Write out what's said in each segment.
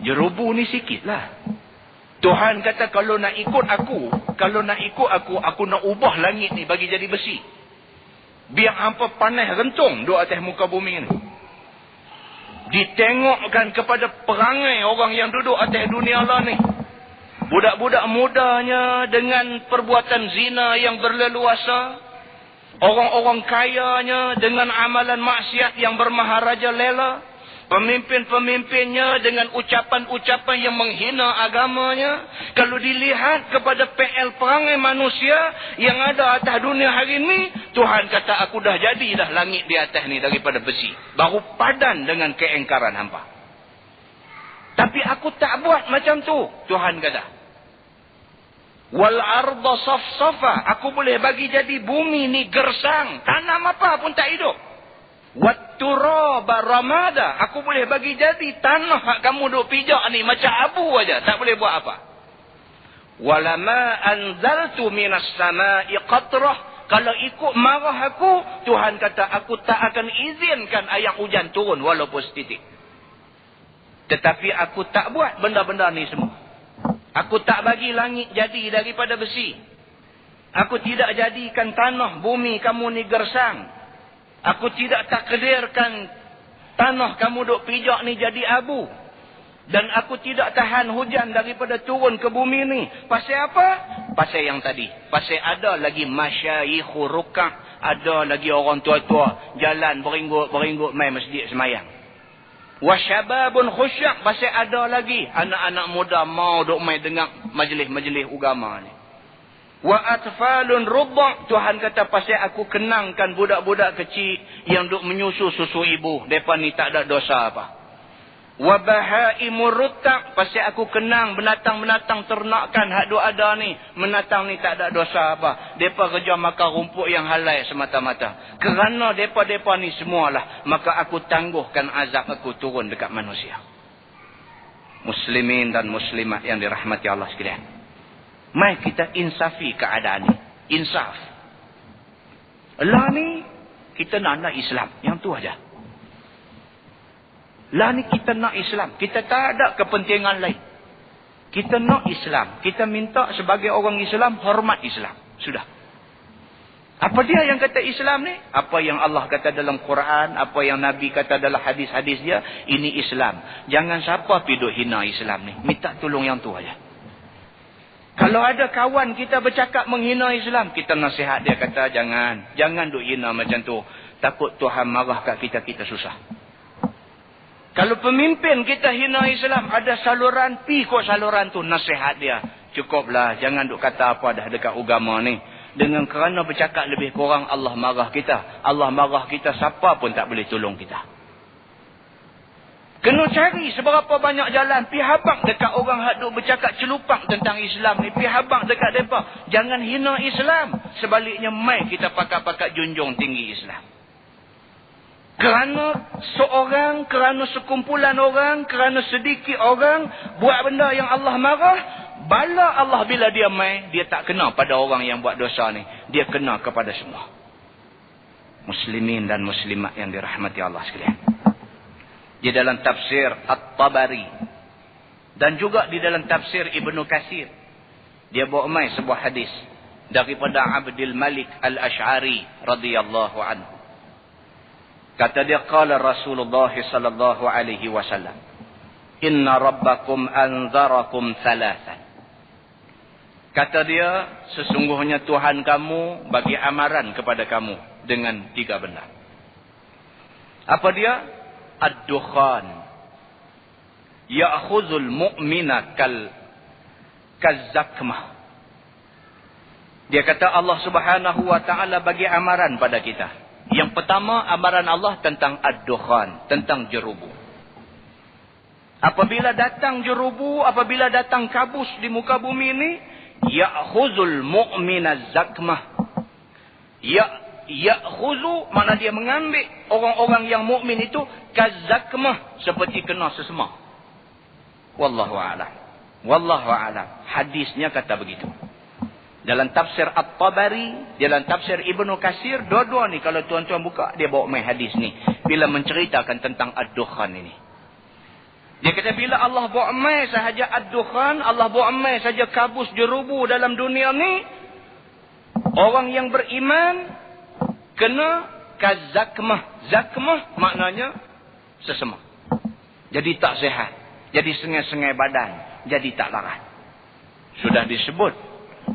Jerubu ni sikit lah. Tuhan kata kalau nak ikut aku, aku nak ubah langit ni bagi jadi besi. Biar hampa panas rentung duduk atas muka bumi ni. Ditengokkan kepada perangai orang yang duduk atas dunia lah ni. Budak-budak mudanya dengan perbuatan zina yang berleluasa. Orang-orang kayanya dengan amalan maksiat yang bermaharaja lela. Pemimpin-pemimpinnya dengan ucapan-ucapan yang menghina agamanya. Kalau dilihat kepada PL perangai manusia yang ada atas dunia hari ini, Tuhan kata aku dah jadi dah langit di atas ni daripada besi. Baru padan dengan keengkaran hampa. Tapi aku tak buat macam tu, Tuhan kata. Wal arda safsafa, aku boleh bagi jadi bumi ni gersang, tanam apa pun tak hidup. Wat turaba ramada, aku boleh bagi jadi tanah hak kamu duk pijak ni macam abu aja, tak boleh buat apa. Walama anzaltu minas samai qatrah, kalau ikut marah aku, Tuhan kata aku tak akan izinkan air hujan turun walaupun setitik. Tetapi aku tak buat benda-benda ni semua. Aku tak bagi langit jadi daripada besi. Aku tidak jadikan tanah bumi kamu ni gersang. Aku tidak takdirkan tanah kamu duk pijak ni jadi abu. Dan aku tidak tahan hujan daripada turun ke bumi ni. Pasal apa? Pasal yang tadi. Pasal ada lagi masyayikhu rukak. Ada lagi orang tua-tua jalan beringgut-beringgut mai masjid semayang. Wasyababun khusyak. Pasal ada lagi anak-anak muda mau duk mai dengar majlis-majlis agama ni. Wa atfalun rubba, Tuhan kata pasal aku kenangkan budak-budak kecil yang duk menyusu susu ibu, depa ni tak ada dosa apa. Wa bahaimur ruttaq, pasal aku kenang binatang-binatang ternakan hak duk ada ni, binatang ni tak ada dosa apa. Depa kerja makan rumput yang halal semata-mata. Kerana depa-depa ni semualah, maka aku tangguhkan azab aku turun dekat manusia. Muslimin dan muslimat yang dirahmati Allah sekalian. Mai kita insafi keadaan ni. Insaf. Lah ni kita nak Islam. Yang tu aja. Lah ni kita nak Islam. Kita tak ada kepentingan lain. Kita nak Islam. Kita minta sebagai orang Islam hormat Islam. Sudah. Apa dia yang kata Islam ni? Apa yang Allah kata dalam Quran, apa yang Nabi kata dalam hadis-hadis dia, ini Islam. Jangan siapa pergi duk hina Islam ni. Minta tolong yang tu aja. Kalau ada kawan kita bercakap menghina Islam, kita nasihat dia kata jangan duk hina macam tu. Takut Tuhan marah kat kita, kita susah. Kalau pemimpin kita hina Islam, ada saluran, pi kok saluran tu, nasihat dia. Cukuplah, jangan duk kata apa dah dekat agama ni. Dengan kerana bercakap lebih kurang Allah marah kita. Allah marah kita, siapa pun tak boleh tolong kita. Kena cari seberapa banyak jalan. Pi habaq dekat orang hak duk bercakap celupak tentang Islam ni. Pi habaq dekat mereka. Jangan hina Islam. Sebaliknya mai kita pakat-pakat junjung tinggi Islam. Kerana seorang, kerana sekumpulan orang, kerana sedikit orang buat benda yang Allah marah, bala Allah bila dia mai, dia tak kena pada orang yang buat dosa ni. Dia kena kepada semua. Muslimin dan muslimat yang dirahmati Allah sekalian. Di dalam tafsir At-Tabari dan juga di dalam tafsir Ibnu Katsir, dia bawa mai sebuah hadis daripada Abdul Malik Al-Ash'ari radhiyallahu anhu. Kata dia, qala Rasulullah sallallahu alaihi wasallam, inna rabbakum anzarakum thalathan. Kata dia, sesungguhnya Tuhan kamu bagi amaran kepada kamu dengan 3 benda. Apa dia? Ad-dukhan ya'khudhul mu'mina kazakmah. Dia kata Allah Subhanahu wa taala bagi amaran pada kita. Yang pertama, amaran Allah tentang ad-dukhan, tentang jerubu. Apabila datang jerubu, apabila datang kabus di muka bumi ini, ya'khudhul mu'mina zakmah. Ya'khudhu makna dia mengambil orang-orang yang mukmin itu kazakmah, seperti kena sesema. Wallahu a'lam. Wallahu a'lam. Hadisnya kata begitu. Dalam tafsir At-Tabari, dalam tafsir Ibnu Katsir, dua-dua ni kalau tuan-tuan buka, dia bawa mai hadis ni bila menceritakan tentang ad-dukhan ini. Dia kata bila Allah buat mai sahaja ad-dukhan, Allah buat mai saja kabus jerubu dalam dunia ni, orang yang beriman kena kazakmah. Zakmah maknanya sesama. Jadi tak sihat. Jadi sengai-sengai badan. Jadi tak larat. Sudah disebut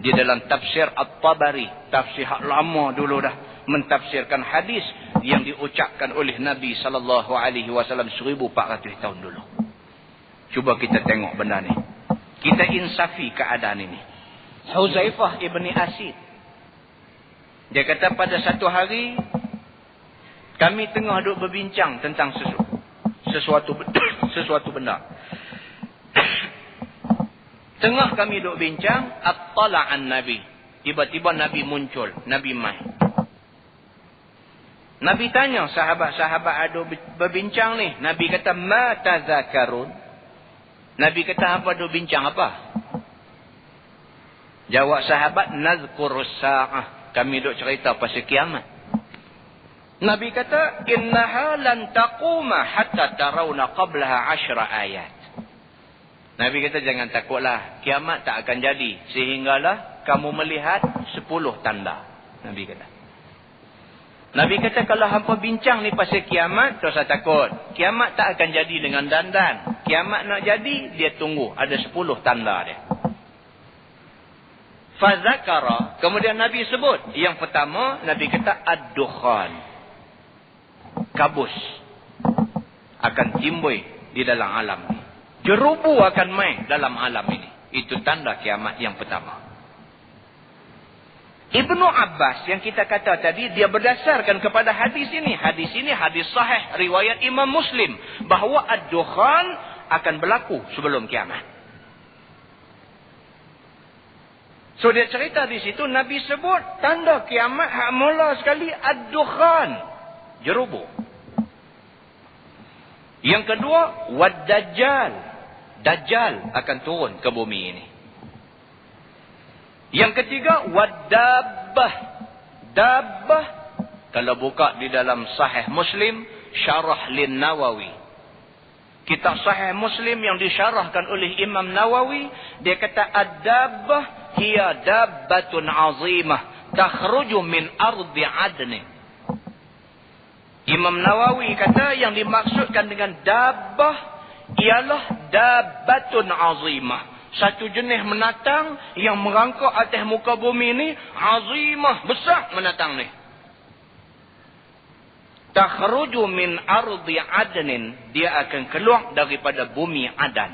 di dalam tafsir At-Tabari. Tafsir lama dulu dah. Mentafsirkan hadis yang diucapkan oleh Nabi SAW 1400 tahun dulu. Cuba kita tengok benda ni. Kita insafi keadaan ini. Huzaifah ibni Asid. Dia kata pada satu hari, kami tengah duduk berbincang tentang sesuatu benda. Tengah kami duduk bincang, at-tala'an Nabi. Tiba-tiba Nabi muncul. Nabi mai. Nabi tanya sahabat-sahabat ada berbincang ni. Nabi kata, ma tazakarun. Nabi kata, apa duduk bincang apa? Jawab sahabat, nazkurus sa'ah. Kami duduk cerita pasal kiamat. Nabi kata, innaha lan taquma hatta tarawna qablaha 10 ayat. Nabi kata, jangan takutlah. Kiamat tak akan jadi. Sehinggalah kamu melihat 10 tanda. Nabi kata. Nabi kata, kalau hampa bincang ni pasal kiamat, tak usah takut. Kiamat tak akan jadi dengan dandan. Kiamat nak jadi, dia tunggu. Ada 10 tanda dia. Fazakara. Kemudian Nabi sebut. Yang pertama, Nabi kata, ad-dukhan. Kabus. Akan timbul di dalam alam ni. Jerubu akan main dalam alam ini. Itu tanda kiamat yang pertama. Ibnu Abbas yang kita kata tadi, dia berdasarkan kepada hadis ini. Hadis ini hadis sahih riwayat Imam Muslim. Bahawa ad-dukhan akan berlaku sebelum kiamat. So dia cerita di situ, Nabi sebut tanda kiamat hak mula sekali ad-dukhan. Jerubu. Yang kedua, wad-dajjal. Dajjal akan turun ke bumi ini. Yang ketiga, wad-dabbah. Dabbah, kalau buka di dalam Sahih Muslim, Syarah Lin Nawawi. Kitab Sahih Muslim yang disyarahkan oleh Imam Nawawi, dia kata ad-dabbah hiya dabbatun azimah takhruju min ardi adnin. Imam Nawawi kata yang dimaksudkan dengan dabbah ialah dabbatun azimah. Satu jenis menatang yang merangkak atas muka bumi ni, azimah, besar menatang ni. Takhruju min ardi adnin, dia akan keluar daripada bumi Adan.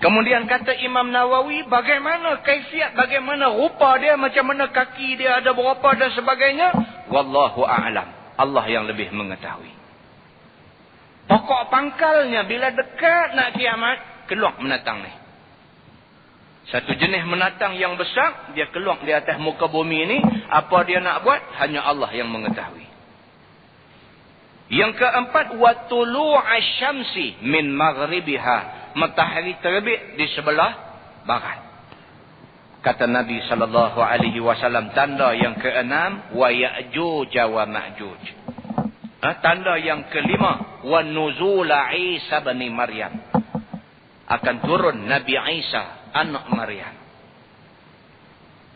Kemudian kata Imam Nawawi, bagaimana kaifiat, bagaimana rupa dia, macam mana kaki dia ada berapa dan sebagainya, wallahu a'lam. Allah yang lebih mengetahui. Pokok pangkalnya bila dekat nak kiamat, keluar menatang ni. Satu jenis menatang yang besar, dia keluar di atas muka bumi ini. Apa dia nak buat, hanya Allah yang mengetahui. Yang keempat, wa tulu'asyamsi min maghribiha. Matahari terbit di sebelah barat. Kata Nabi SAW, tanda yang keenam, wa ya'juj wa ma'juj. Tanda yang kelima, wa nuzula Isa bin Maryam. Akan turun Nabi Isa, anak Maryam.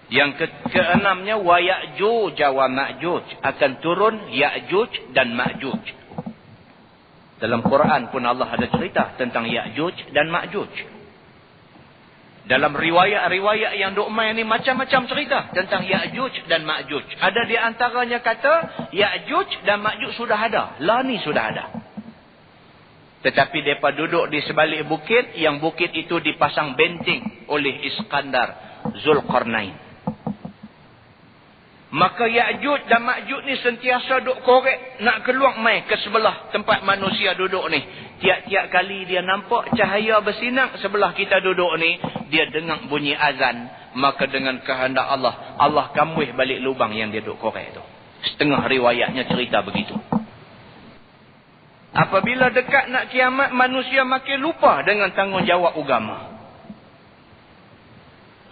Yang keenamnya, wa ya'juj wa ma'juj. Akan turun Ya'juj dan Ma'juj. Dalam Quran pun Allah ada cerita tentang Ya'juj dan Ma'juj. Dalam riwayat-riwayat yang duk main ni macam-macam cerita tentang Ya'juj dan Ma'juj. Ada di antaranya kata Ya'juj dan Ma'juj sudah ada. Lah ni sudah ada. Tetapi mereka duduk di sebalik bukit, yang bukit itu dipasang benteng oleh Iskandar Zulkarnain. Maka Ya'juj dan Ma'juj ni sentiasa duk korek nak keluar mai ke sebelah tempat manusia duduk ni. Tiap-tiap kali dia nampak cahaya bersinar sebelah kita duduk ni, dia dengar bunyi azan. Maka dengan kehendak Allah, Allah kambuh balik lubang yang dia duk korek tu. Setengah riwayatnya cerita begitu. Apabila dekat nak kiamat, manusia makin lupa dengan tanggungjawab agama.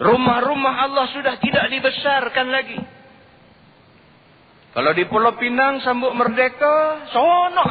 Rumah-rumah Allah sudah tidak dibesarkan lagi. Kalau di Pulau Pinang sambut merdeka, seronok